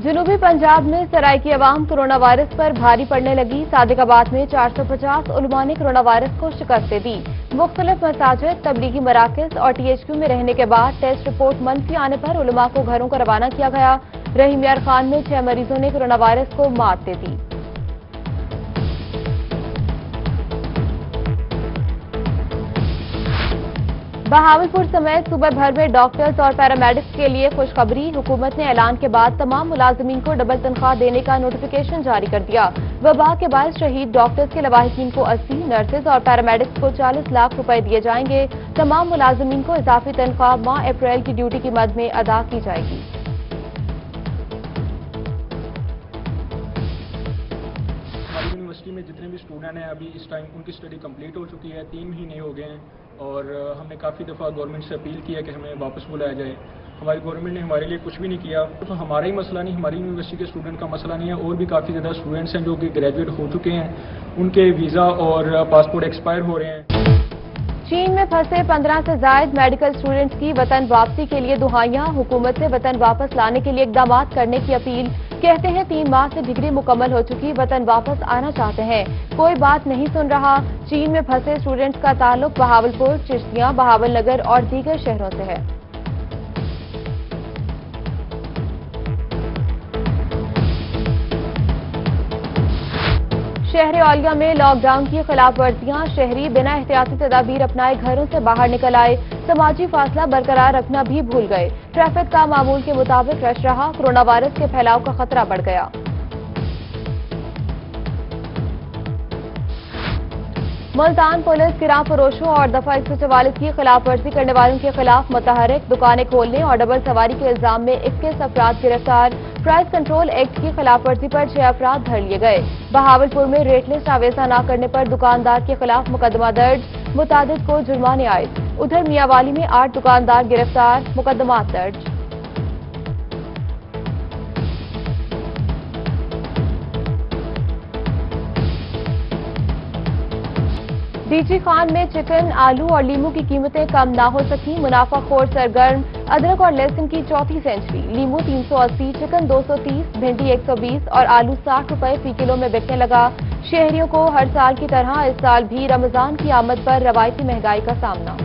जनूबी पंजाब में सराइकी अवाम corona virus पर भारी पड़ने लगी। सादिकाबाद में 450 उलमा ने कोरोना वायरस को शिकस्त दे दी। मुख्तलिफ मसाजिद, तबलीगी मराकज और THQ में रहने के बाद टेस्ट रिपोर्ट मनफी आने पर उलमा को घरों को रवाना किया गया। रहीम यार खान में 6 मरीजों ने कोरोना वायरस को मात दे दी। बहावलपुर समेत सूबे भर में डॉक्टर्स और पैरामेडिक्स के लिए खुशखबरी। हुकूमत ने ऐलान के बाद तमाम मुलाजिमीन को डबल तनख्वाह देने का नोटिफिकेशन जारी कर दिया। वबा के बाद शहीद डॉक्टर्स के लवाहिकीन को 80, नर्सेज और पैरामेडिक्स को 40 लाख रुपए दिए जाएंगे। तमाम मुलाजिमीन को इजाफी तनख्वाह माह अप्रैल की ड्यूटी की मद में अदा की जाएगी। यूनिवर्सिटी में जितने भी स्टूडेंट हैं अभी इस टाइम उनकी स्टडी कंप्लीट हो चुकी है, 3 महीने हो गए हैं और हमने काफ़ी दफ़ा गवर्नमेंट से अपील की है कि हमें वापस बुलाया जाए। हमारी गवर्नमेंट ने हमारे लिए कुछ भी नहीं किया। तो हमारा ही मसला नहीं, हमारी यूनिवर्सिटी के स्टूडेंट का मसला नहीं है, और भी काफ़ी ज़्यादा स्टूडेंट्स हैं जो कि ग्रेजुएट हो चुके हैं, उनके वीज़ा और पासपोर्ट एक्सपायर हो रहे हैं। चीन में फंसे 15 से ज्यादा मेडिकल स्टूडेंट्स की वतन वापसी के लिए दुहाइयां। हुकूमत से वतन वापस लाने के लिए इकदाम करने की अपील। कहते हैं 3 माह से डिग्री मुकम्मल हो चुकी, वतन वापस आना चाहते हैं, कोई बात नहीं सुन रहा। चीन में फंसे स्टूडेंट्स का ताल्लुक बहावलपुर, चिश्तियां, बहावल नगर और दीगर शहरों से है। शहर औलिया में लॉकडाउन की खिलाफ वर्जियां। शहरी बिना एहतियाती तदाबीर अपनाए घरों से बाहर निकल आए। समाजी फासला बरकरार रखना भी भूल गए। ट्रैफिक का मामूल के मुताबिक रश रहा। कोरोना वायरस के फैलाव का खतरा बढ़ गया। मुल्तान पुलिस किरां फरोशों और दफा 144 की खिलाफ वर्जी करने वालों के खिलाफ मुतहरिक, दुकानें खोलने और डबल सवारी के इल्जाम में 21 अफराद गिरफ्तार। प्राइस कंट्रोल एक्ट की खिलाफ वर्जी पर 6 अफराद धर लिए गए। बहावलपुर में रेट लिस्ट आवेजा न करने पर दुकानदार के खिलाफ मुकदमा दर्ज, मुतादिद को जुर्माने आयद। उधर मियांवाली में 8 दुकानदार गिरफ्तार, मुकदमा दर्ज। डीजी खान में चिकन, आलू और लीमू की कीमतें कम ना हो सकी। मुनाफाखोर सरगर्म। अदरक और लहसुन की चौथी सेंचुरी। लीमू 380, चिकन 230, भिंडी 120 और आलू 60 रुपए फी किलो में बिकने लगा। शहरियों को हर साल की तरह इस साल भी रमजान की आमद पर रवायती महंगाई का सामना।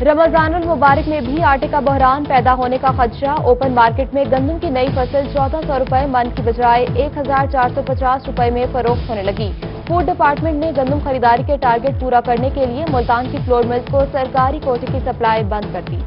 रमजानुल मुबारक में भी आटे का बहरान पैदा होने का खदशा। ओपन मार्केट में गंदम की नई फसल 1400 रुपए मन की बजाय 1450 रुपए में फरोख्त होने लगी। फूड डिपार्टमेंट ने गंदम खरीदारी के टारगेट पूरा करने के लिए मुल्तान की फ्लोर मिल्स को सरकारी कोटे की सप्लाई बंद कर दी।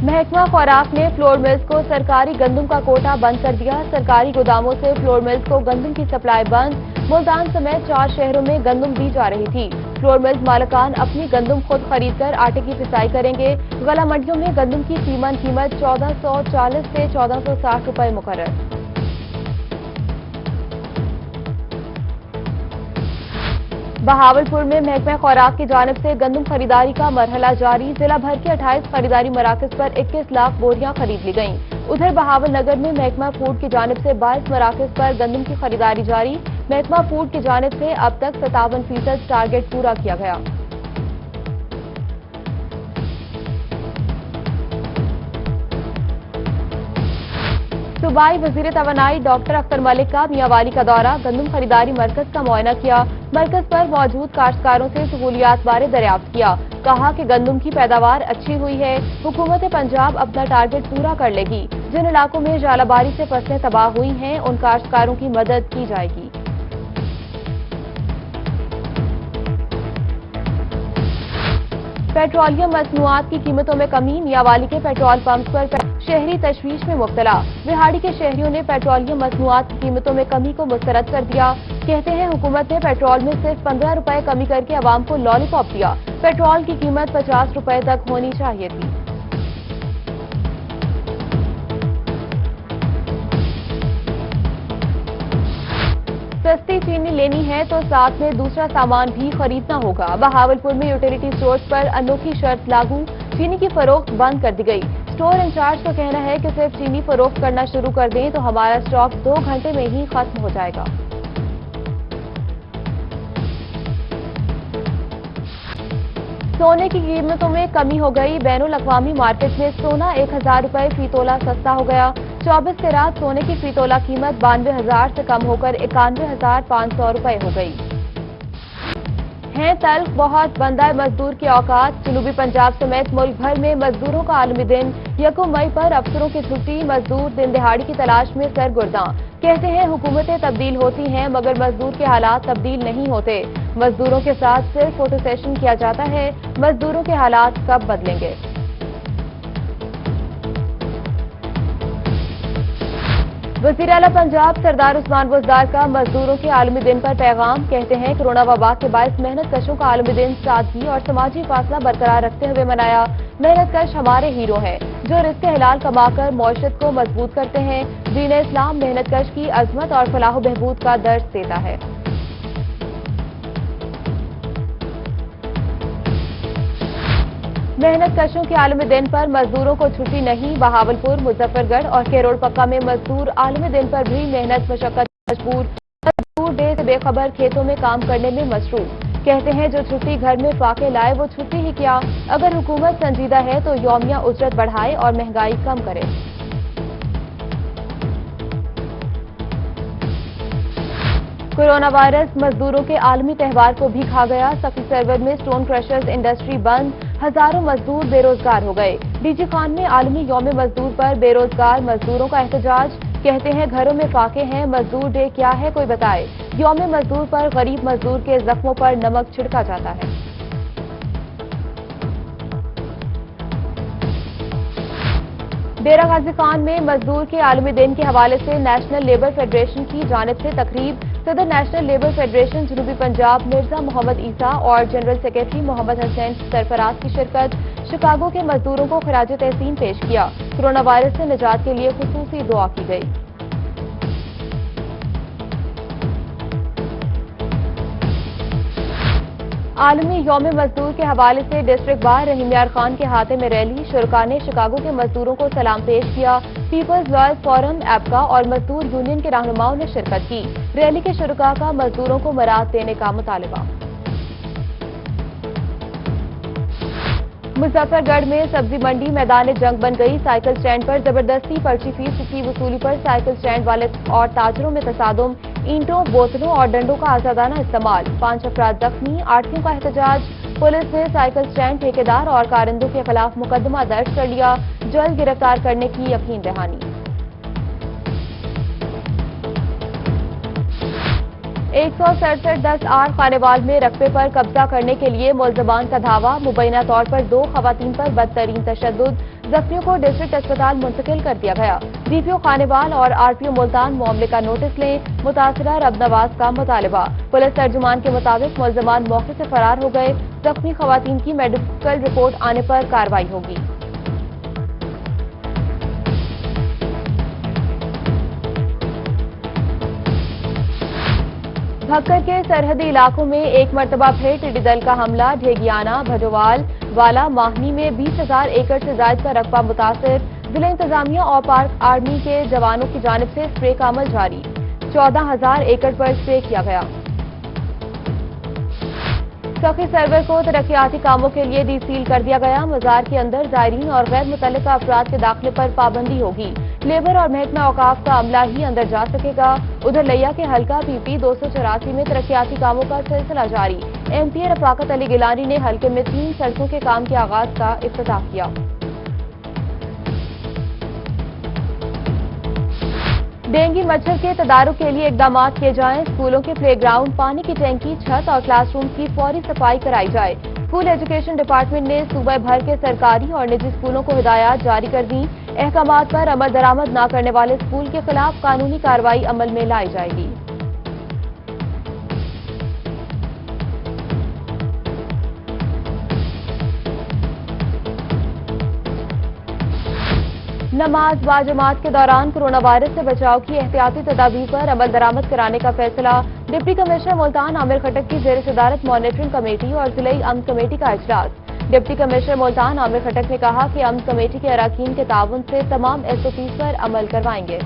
महकमा खुराक ने फ्लोर मिल्स को सरकारी गंदम का कोटा बंद कर दिया। सरकारी गोदामों से फ्लोर मिल्स को गंदम की सप्लाई बंद। मुल्तान समेत 4 शहरों में गंदम दी जा रही थी। फ्लोर मिल्स मालिकान अपनी गंदम खुद खरीद कर आटे की पिसाई करेंगे। गला मंडियों में गंदम की सीमन कीमत 1440 से 1460 रुपए मुकर्रर। बहावलपुर में महकमा खुराक की जानिब से गंदम खरीदारी का मरहला जारी। जिला भर के 28 खरीदारी मराकज पर 21 लाख बोरियां खरीद ली गईं। उधर बहावल नगर में महकमा फूड की जानिब से 22 मराकज पर गंदम की खरीदारी जारी। महकमा फूड की जानिब से अब तक 57% टारगेट पूरा किया गया। सूबाई वजीर तवानाई डॉक्टर अख्तर मलिक का मियांवाली का दौरा। गंदम खरीदारी मरकज का मुआयना किया। मरकज पर मौजूद काश्तकारों से सहूलियात बारे दरियाफ्त किया। कहा कि गंदम की पैदावार अच्छी हुई है। हुकूमत पंजाब अपना टारगेट पूरा कर लेगी। जिन इलाकों में जालाबारी से फसलें तबाह हुई हैं उन काश्तकारों की मदद की जाएगी। पेट्रोलियम मसनूआत की कीमतों में कमी। मियांवाली के पेट्रोल पंप पर शहरी तशवीश में मुब्तला। बिहाड़ी के शहरियों ने पेट्रोलियम मसनूआत की कीमतों में कमी को मुस्तरद कर दिया। कहते हैं हुकूमत ने पेट्रोल में सिर्फ 15 रुपए कमी करके आवाम को लॉलीपॉप दिया। पेट्रोल की कीमत 50 रुपए तक होनी चाहिए थी। सस्ती चीनी लेनी है तो साथ में दूसरा सामान भी खरीदना होगा। बहावलपुर में यूटिलिटी स्टोर्स पर अनोखी शर्त लागू। चीनी की फरोख्त बंद कर दी गई। स्टोर इंचार्ज का कहना है कि सिर्फ चीनी फरोख्त करना शुरू कर दें तो हमारा स्टॉक 2 घंटे में ही खत्म हो जाएगा। सोने की कीमतों में कमी हो गई। बैनुल अक़वामी मार्केट में सोना 1000 रुपए फी तोला सस्ता हो गया। 24 कैरात सोने की फी तोला कीमत 92,000 से कम होकर 91,500 रुपए हो गई। हैं तल्ख बहुत बंदा मजदूर के औकात। जनूबी पंजाब समेत मुल्क भर में मजदूरों का आलमी दिन। 1 मई पर अफसरों की छुट्टी। मजदूर दिन दिहाड़ी की तलाश में सरगुर्दा। कहते हैं हुकूमतें तब्दील होती हैं मगर मजदूर के हालात तब्दील नहीं होते। मजदूरों के साथ सिर्फ फोटो सेशन किया जाता है। मजदूरों के हालात कब बदलेंगे? वज़ीर आला पंजाब सरदार उस्मान बुज़दार का मजदूरों के आलमी दिन पर पैगाम। कहते हैं कोरोना वबा के बायस मेहनत कशों का आलमी दिन सादगी और समाजी फासला बरकरार रखते हुए मनाया। मेहनत कश हमारे हीरो हैं जो रिज़्क़ हलाल कमाकर मौशरत को मजबूत करते हैं। दीन इस्लाम मेहनत कश की अजमत और फलाह बहबूद का दर्ज देता है। मेहनत कशों के आलमी दिन पर मजदूरों को छुट्टी नहीं। बहावलपुर, मुजफ्फरगढ़ और केरोड़ पक्का में मजदूर आलमी दिन पर भी मेहनत मशक्कत मजबूर। मजदूर डे से बेखबर खेतों में काम करने में मसरूफ। कहते हैं जो छुट्टी घर में फाके लाए वो छुट्टी ही क्या। अगर हुकूमत संजीदा है तो यौमिया उजरत बढ़ाए और महंगाई कम करे। कोरोना वायरस मजदूरों के आलमी त्यौहार को भी खा गया। सखी सरवर में स्टोन क्रशर्स इंडस्ट्री बंद। हजारों मजदूर बेरोजगार हो गए। डीजी खान में आलमी यौम मजदूर पर बेरोजगार मजदूरों का एहतजाज। कहते हैं घरों में फाके हैं। मजदूर डे क्या है कोई बताए। यौम मजदूर पर गरीब मजदूर के जख्मों पर नमक छिड़का जाता है। डेरा गाजी खान में मजदूर के आलमी दिन के हवाले से नेशनल लेबर फेडरेशन की जानिब से तकरीब। सदर नेशनल लेबर फेडरेशन जनूबी पंजाब मिर्जा मोहम्मद ईसा और जनरल सेक्रेटरी मोहम्मद हसैन सरफराज की शिरकत। शिकागो के मजदूरों को खराज तहसीन पेश किया। कोरोना वायरस से निजात के लिए खुसूसी दुआ की गई। आलमी यौम मजदूर के हवाले से डिस्ट्रिक्ट बार रहीम यार खान के हाथे में रैली। शुरका ने शिकागो के मजदूरों को सलाम पेश किया। पीपल्स लॉयर्स फोरम, एपका और मजदूर यूनियन के रहनुमाओं ने शिरकत की। रैली के शुरका का मजदूरों को मराद देने का मुतालबा। मुजफ्फरगढ़ में सब्जी मंडी मैदान जंग बन गई। साइकिल स्टैंड पर जबरदस्ती पर्ची फीस की वसूली पर साइकिल स्टैंड वाले और ताजरों में तसादुम। ईंटों, बोतलों और डंडों का आजादाना इस्तेमाल। 5 अफराद जख्मी। आढ़तियों का एहतजाज। पुलिस ने साइकिल स्टैंड ठेकेदार और कारिंदों के खिलाफ मुकदमा दर्ज कर लिया। जल्द गिरफ्तार करने की यकीन दहानी। 167-10 आर खानेवाल में रकबे पर कब्जा करने के लिए मुलजमान का धावा। मुबैना तौर पर 2 खवातीन पर बदतरीन तशद्दुद। जख्मियों को डिस्ट्रिक्ट अस्पताल मुंतकिल कर दिया गया। डीपीओ खानेवाल और आरपीओ मुल्तान मामले का नोटिस लें। मुतासिरा रब नवाज का मुतालबा। पुलिस तर्जुमान के मुताबिक मुलजमान मौके से फरार हो गए। जख्मी खवातीन की मेडिकल रिपोर्ट आने पर कार्रवाई होगी। भक्कर के सरहदी इलाकों में एक मरतबा फिर टिड्डी दल का हमला। ढेगियाना, भजोवाल, वाला, माहनी में 20,000 एकड़ से ज्यादा का रकबा मुतासिर। जिला इंतजामिया और पार्क आर्मी के जवानों की जानिब से स्प्रे का अमल जारी। 14,000 एकड़ पर स्प्रे किया गया। सखी सरवर को तरक्याती कामों के लिए डीसील कर दिया गया। मजार के अंदर जायरीन और गैर मुतल्लिका अफराद के दाखिले पर पाबंदी होगी। लेबर और महकमा औकाफ का अमला ही अंदर जा सकेगा। उधर लिया के हल्का पीपी 284 में तरक्याती कामों का सिलसिला जारी। एमपी रफाकत अली गिलानी ने हल्के में 3 सड़कों के काम के आगाज का इफ्तिताह किया। डेंगू मच्छर के तदारुक के लिए इकदाम किए जाएं। स्कूलों के प्लेग्राउंड, पानी की टैंकी, छत और क्लासरूम की फौरी सफाई कराई जाए। स्कूल एजुकेशन डिपार्टमेंट ने सूबे भर के सरकारी और निजी स्कूलों को हिदायत जारी कर दी। अहकामात पर अमल दरामद न करने वाले स्कूल के खिलाफ कानूनी कार्रवाई अमल में लाई जाएगी। नमाज बाजमात के दौरान कोरोना वायरस से बचाव की एहतियाती तदाबीर पर अमल दरामद कराने का फैसला। डिप्टी कमिश्नर मुल्तान आमिर खटक की जेर सदारत मॉनिटरिंग कमेटी और जिलाई अमन कमेटी का इजलास। डिप्टी कमिश्नर मुल्तान आमिर खटक ने कहा कि अमन कमेटी के अराकीन के ताउन से तमाम एसओपीज पर अमल करवाएंगे।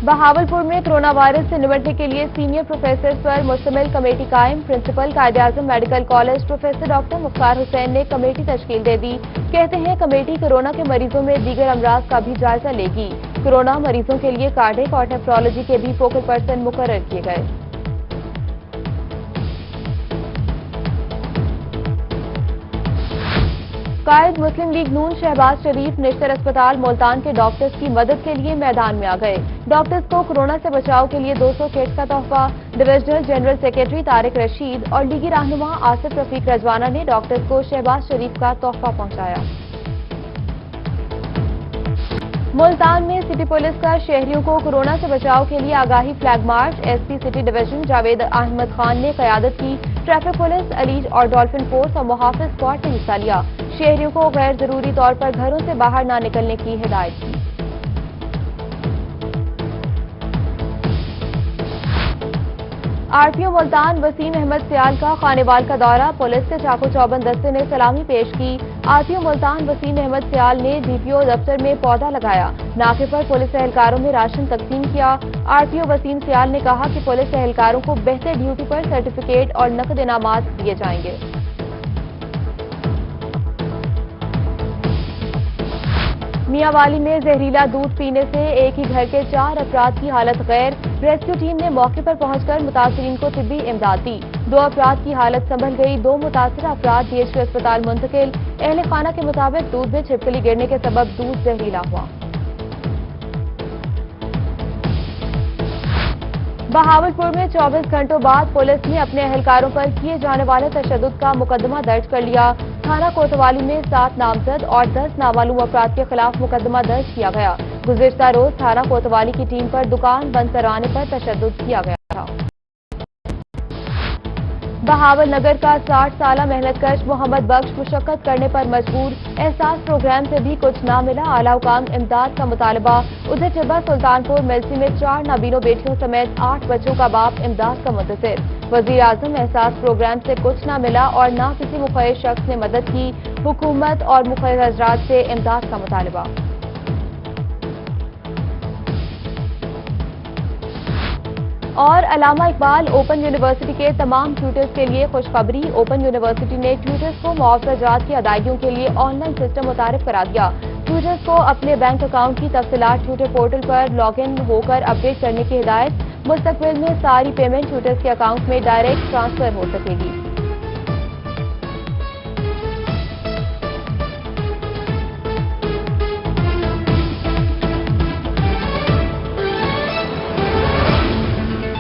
बहावलपुर में कोरोना वायरस से निपटने के लिए सीनियर प्रोफेसर पर मुश्तमिल कमेटी कायम। Principal Quaid-e-Azam medical college professor doctor Mukhtar Hussain ने कमेटी तश्कील दे दी। कहते हैं कमेटी कोरोना के मरीजों में दीगर अमराज का भी जायजा लेगी। कोरोना मरीजों के लिए कार्डिक और नेफ्रोलॉजी के भी फोकल पर्सन मुकर्रर किए गए। कायद मुस्लिम लीग नून शहबाज शरीफ निश्तर अस्पताल मुल्तान के डॉक्टर्स की मदद के लिए मैदान में आ गए। डॉक्टर्स को कोरोना से बचाव के लिए 200 किट का तोहफा divisional general secretary Tariq Rashid और लीगी रहनुमा आसिफ रफीक रजवाना ने डॉक्टर्स को शहबाज शरीफ का तोहफा पहुंचाया। मुल्तान में सिटी पुलिस का शहरियों को कोरोना से बचाव के लिए आगाही flag march. SP city division Javed Ahmed Khan ने क़यादत की। ट्रैफिक पुलिस, अलीज और डॉल्फिन फोर्स और मुहाफिज स्क्वाड ने हिस्सा लिया। शहरियों को गैर जरूरी तौर पर घरों से बाहर न निकलने की हिदायत की। आरटीओ मुल्तान वसीम अहमद सियाल का खानेवाल का दौरा। पुलिस के चाको चौबंद दस्ते ने सलामी पेश की। आरटीओ मुल्तान वसीम अहमद सियाल ने डीपीओ दफ्तर में पौधा लगाया। नाके पर पुलिस एहलकारों में राशन तकसीम किया। आरटीओ वसीम सियाल ने कहा कि पुलिस एहलकारों को बेहतर ड्यूटी पर सर्टिफिकेट और नकद इनामात दिए जाएंगे। मियांवाली में जहरीला दूध पीने से एक ही घर के 4 अफराद की हालत गैर। रेस्क्यू टीम ने मौके पर पहुंचकर मुतासरीन को तिब्बी इमदाद दी। 2 अफराद की हालत संभल गई। 2 मुतासरा अफराद डीएचक्यू अस्पताल मुंतकिल। अहले खाना के मुताबिक दूध में छिपकली गिरने के सबब दूध जहरीला हुआ। बहावलपुर में 24 घंटों बाद पुलिस ने अपने एहलकारों पर किए जाने वाले तशद्दुद का मुकदमा दर्ज कर लिया। थाना कोतवाली में 7 नामजद और 10 नामालूम अफराद के खिलाफ मुकदमा दर्ज किया गया। गुज़िश्ता रोज थाना कोतवाली की टीम पर दुकान बंद करवाने पर तशद्दुद किया गया था। बहावल नगर का 60 साला मेहनतकश मोहम्मद बख्श मुशक्कत करने पर मजबूर। एहसास प्रोग्राम से भी कुछ ना मिला, आला हुकाम इमदाद का मुतालबा। उधर टिब्बा सुल्तानपुर मिल्सी में 4 नाबीनों बेटियों समेत 8 बच्चों का बाप इमदाद का मुंतज़िर। वज़ीर आज़म एहसास प्रोग्राम से कुछ ना मिला और ना किसी मुखैर शख्स ने मदद की। हुकूमत और मुखैर हज़रात से इमदाद का मुतालबा। और अल्लामा इकबाल ओपन यूनिवर्सिटी के तमाम ट्यूटर्स के लिए खुशखबरी। ओपन यूनिवर्सिटी ने ट्यूटर्स को मुआवजा जात की अदायगियों के लिए ऑनलाइन सिस्टम मुतारिफ करा दिया। ट्यूटर्स को अपने बैंक अकाउंट की तफसीलात ट्यूटर पोर्टल पर लॉग इन होकर अपडेट करने की हिदायत। मुस्तकबिल में सारी पेमेंट ट्यूटर्स के अकाउंट में डायरेक्ट ट्रांसफर हो सकेगी।